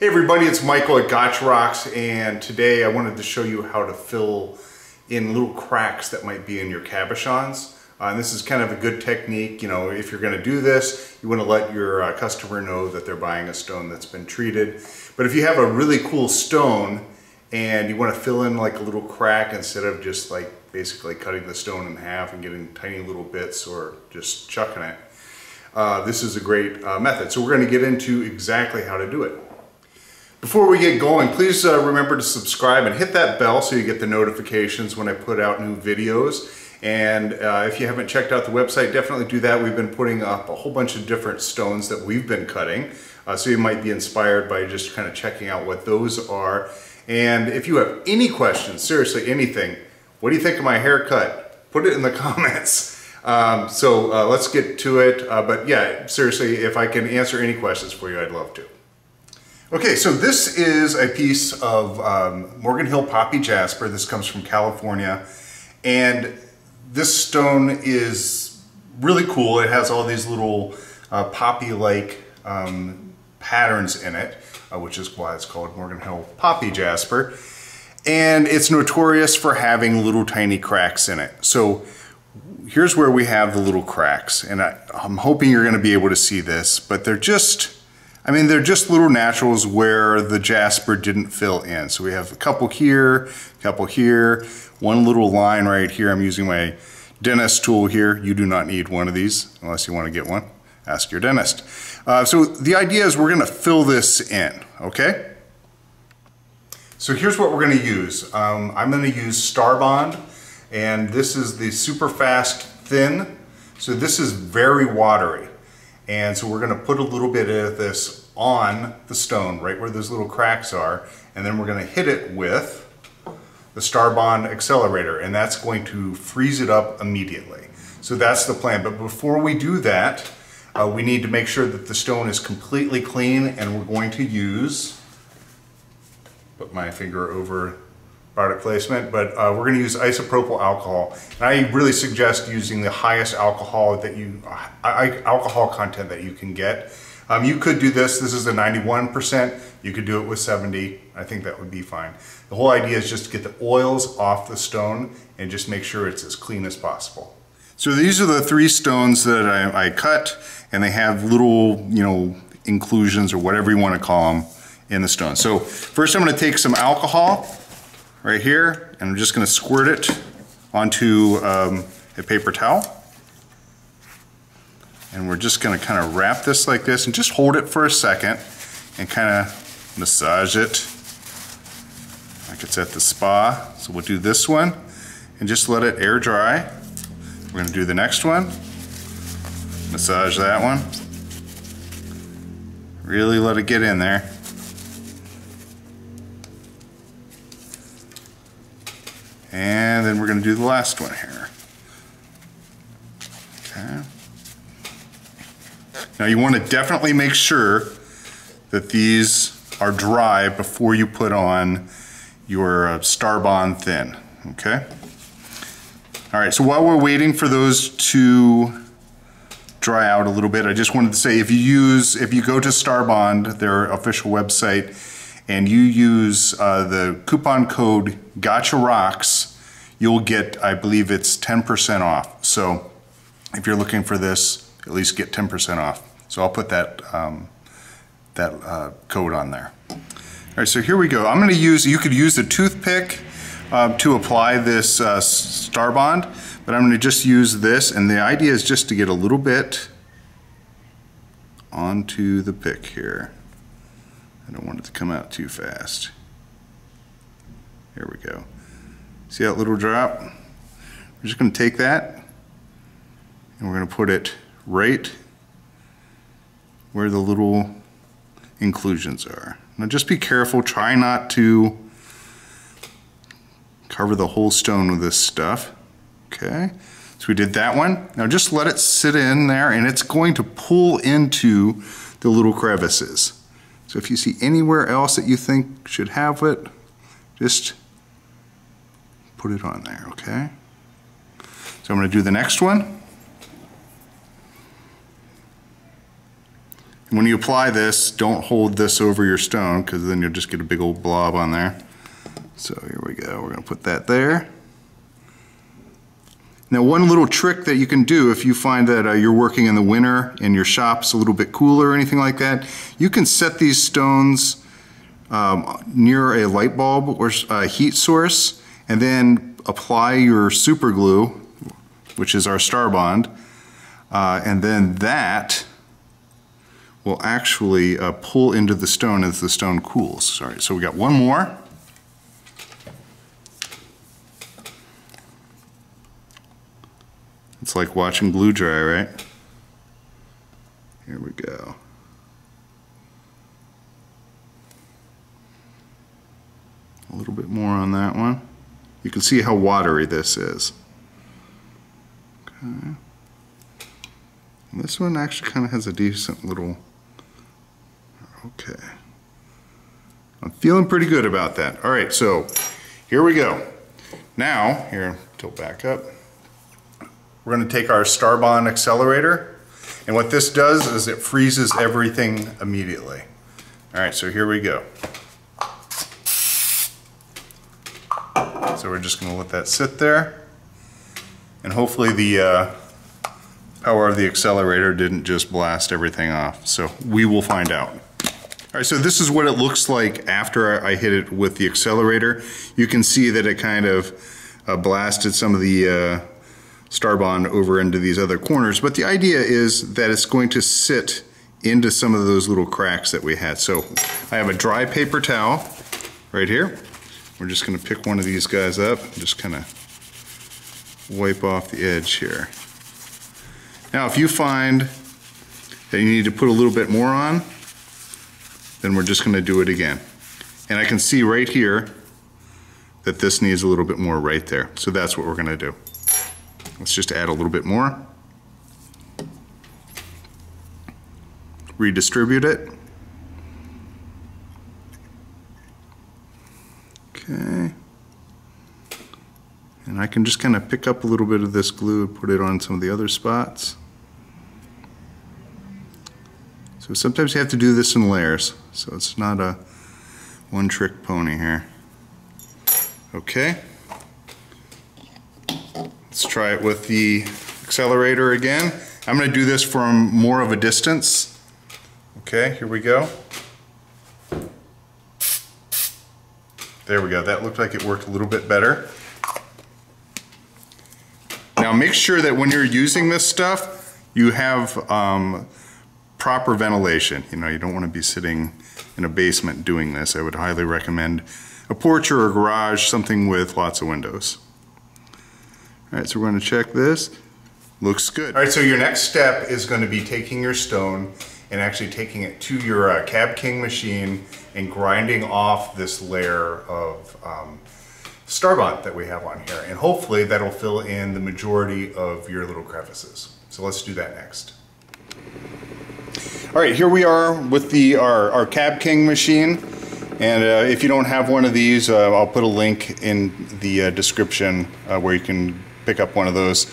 Hey everybody, it's Michael at Gotcha, and today I wanted to show you how to fill in little cracks that might be in your cabochons. And this is kind of a good technique. You know, if you're going to do this, you want to let your customer know that they're buying a stone that's been treated. But if you have a really cool stone and you want to fill in like a little crack instead of just like basically cutting the stone in half and getting tiny little bits or just chucking it, this is a great method. So we're going to get into exactly how to do it. Before we get going, please remember to subscribe and hit that bell so you get the notifications when I put out new videos. And if you haven't checked out the website, definitely do that. We've been putting up a whole bunch of different stones that we've been cutting. So you might be inspired by just kind of checking out what those are. And if you have any questions, seriously anything, what do you think of my haircut? Put it in the comments. So let's get to it. But yeah, seriously, if I can answer any questions for you, I'd love to. Okay, so this is a piece of Morgan Hill Poppy Jasper. This comes from California. And this stone is really cool. It has all these little poppy-like patterns in it, which is why it's called Morgan Hill Poppy Jasper. And it's notorious for having little tiny cracks in it. So here's where we have the little cracks. And I'm hoping you're going to be able to see this, but they're just little naturals where the Jasper didn't fill in. So we have a couple here, one little line right here. I'm using my dentist tool here. You do not need one of these unless you want to get one. Ask your dentist. So the idea is we're going to fill this in, okay? So here's what we're going to use. I'm going to use Starbond, and this is the super fast thin. So this is very watery. And so we're going to put a little bit of this on the stone, right where those little cracks are, and then we're going to hit it with the Starbond Accelerator, and that's going to freeze it up immediately. So that's the plan. But before we do that, we need to make sure that the stone is completely clean, and we're going to use, put my finger over product placement, but we're going to use isopropyl alcohol. And I really suggest using the highest alcohol content that you can get. You could do this is a 91%, you could do it with 70, I think that would be fine. The whole idea is just to get the oils off the stone and just make sure it's as clean as possible. So these are the three stones that I cut, and they have little, inclusions or whatever you want to call them in the stone. So first I'm going to take some alcohol right here, and I'm just going to squirt it onto a paper towel. And we're just going to kind of wrap this like this and just hold it for a second and kind of massage it like it's at the spa. So we'll do this one and just let it air dry. We're going to do the next one, massage that one. Really let it get in there. And then we're going to do the last one here. Okay. Now you want to definitely make sure that these are dry before you put on your Starbond thin, okay? All right, so while we're waiting for those to dry out a little bit, I just wanted to say if you go to Starbond, their official website, and you use the coupon code GOTCHAROCKS, you'll get, I believe it's 10% off. So if you're looking for this, at least get 10% off. So I'll put that code on there. All right, so here we go. I'm going to use, you could use a toothpick to apply this Starbond, but I'm going to just use this, and the idea is just to get a little bit onto the pick here. I don't want it to come out too fast. Here we go. See that little drop? We're just going to take that and we're going to put it right where the little inclusions are. Now just be careful, try not to cover the whole stone with this stuff. Okay, so we did that one. Now just let it sit in there, and it's going to pull into the little crevices. So if you see anywhere else that you think should have it, just put it on there, okay? So I'm going to do the next one. when you apply this, don't hold this over your stone because then you'll just get a big old blob on there. So here we go, we're gonna put that there. Now one little trick that you can do if you find that you're working in the winter and your shop's a little bit cooler or anything like that, you can set these stones near a light bulb or a heat source and then apply your super glue, which is our Starbond, and then that will actually pull into the stone as the stone cools. All right, so we got one more. It's like watching glue dry, right? Here we go. A little bit more on that one. You can see how watery this is. Okay. And this one actually kind of has a decent little, okay. I'm feeling pretty good about that. All right, so here we go. Now, here, tilt back up. We're going to take our Starbond accelerator, and what this does is it freezes everything immediately. All right, so here we go. So we're just going to let that sit there, and hopefully the power of the accelerator didn't just blast everything off. So we will find out. All right, so this is what it looks like after I hit it with the accelerator. You can see that it kind of blasted some of the Starbond over into these other corners, but the idea is that it's going to sit into some of those little cracks that we had. So I have a dry paper towel right here. We're just going to pick one of these guys up and just kind of wipe off the edge here. Now if you find that you need to put a little bit more on, then we're just going to do it again. And I can see right here that this needs a little bit more right there. So that's what we're going to do. Let's just add a little bit more. Redistribute it. Okay. And I can just kind of pick up a little bit of this glue and put it on some of the other spots. So sometimes you have to do this in layers, so it's not a one-trick pony here. Okay. Let's try it with the accelerator again. I'm going to do this from more of a distance. Okay, here we go. There we go. That looked like it worked a little bit better. Now make sure that when you're using this stuff, you have proper ventilation. You know, you don't want to be sitting in a basement doing this. I would highly recommend a porch or a garage, something with lots of windows. All right, so we're going to check this. Looks good. All right, so your next step is going to be taking your stone and actually taking it to your Cabking machine and grinding off this layer of Starbond that we have on here. And hopefully that'll fill in the majority of your little crevices. So let's do that next. All right, here we are with our Cabking machine. And if you don't have one of these, I'll put a link in the description where you can pick up one of those.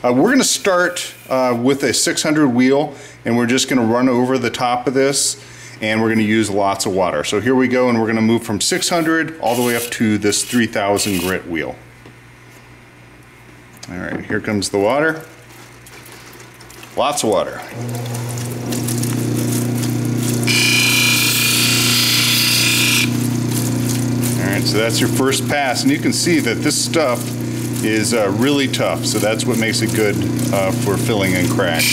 We're going to start with a 600 wheel, and we're just going to run over the top of this, and we're going to use lots of water. So here we go, and we're going to move from 600 all the way up to this 3000 grit wheel. All right, here comes the water. Lots of water. All right, so that's your first pass, and you can see that this stuff is really tough, so that's what makes it good for filling in cracks.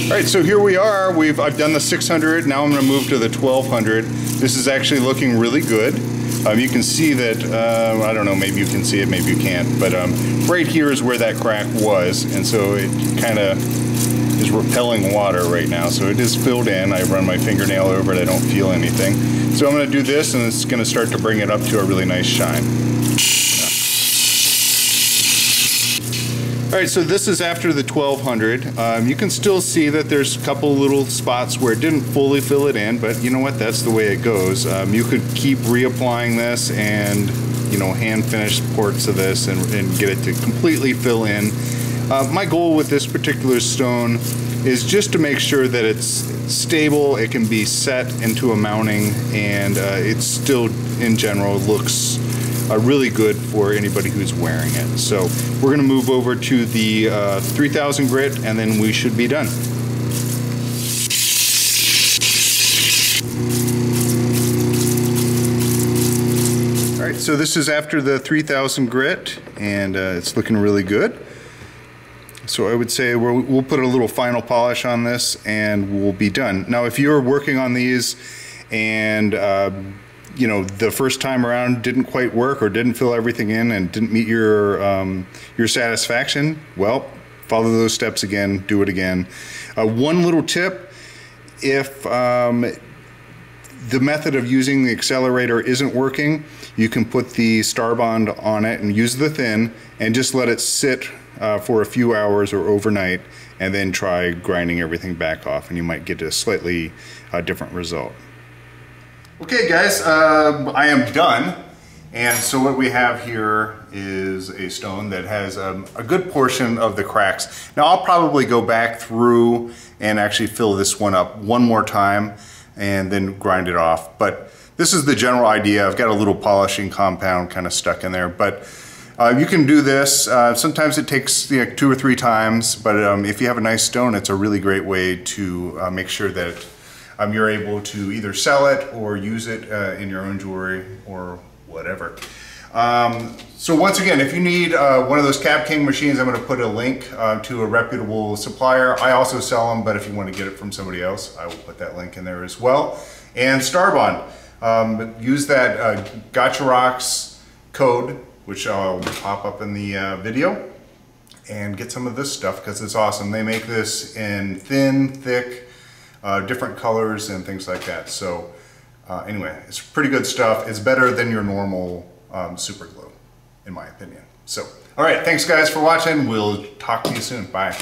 All right, so here we are. I've done the 600. Now I'm going to move to the 1200. This is actually looking really good. You can see that, I don't know, maybe you can see it, maybe you can't, but right here is where that crack was, and so it kind of is repelling water right now. So it is filled in. I run my fingernail over it, I don't feel anything. So I'm going to do this, and it's going to start to bring it up to a really nice shine. All right, so this is after the 1200. You can still see that there's a couple little spots where it didn't fully fill it in, but you know what, that's the way it goes. You could keep reapplying this and, you know, hand finish parts of this and get it to completely fill in. My goal with this particular stone is just to make sure that it's stable, it can be set into a mounting, and it still, in general, looks really good for anybody who's wearing it. So we're gonna move over to the 3000 grit, and then we should be done. All right, so this is after the 3000 grit, and it's looking really good. So I would say we'll put a little final polish on this and we'll be done. Now, if you're working on these and you know, the first time around didn't quite work or didn't fill everything in and didn't meet your satisfaction, well, follow those steps again, do it again. One little tip, if the method of using the accelerator isn't working, you can put the Starbond on it and use the thin and just let it sit for a few hours or overnight, and then try grinding everything back off, and you might get a slightly different result. Okay guys, I am done, and so what we have here is a stone that has a good portion of the cracks. Now I'll probably go back through and actually fill this one up one more time and then grind it off, but this is the general idea. I've got a little polishing compound kind of stuck in there, but you can do this. Sometimes it takes 2 or 3 times, but if you have a nice stone, it's a really great way to make sure that you're able to either sell it or use it in your own jewelry or whatever. So once again, if you need one of those Cabking machines, I'm going to put a link to a reputable supplier. I also sell them, but if you want to get it from somebody else, I will put that link in there as well. And Starbond, use that Gotcha Rocks code, which I'll pop up in the video, and get some of this stuff because it's awesome. They make this in thin, thick, different colors and things like that. So anyway, it's pretty good stuff. It's better than your normal super glue, in my opinion. So, all right, thanks guys for watching. We'll talk to you soon. Bye.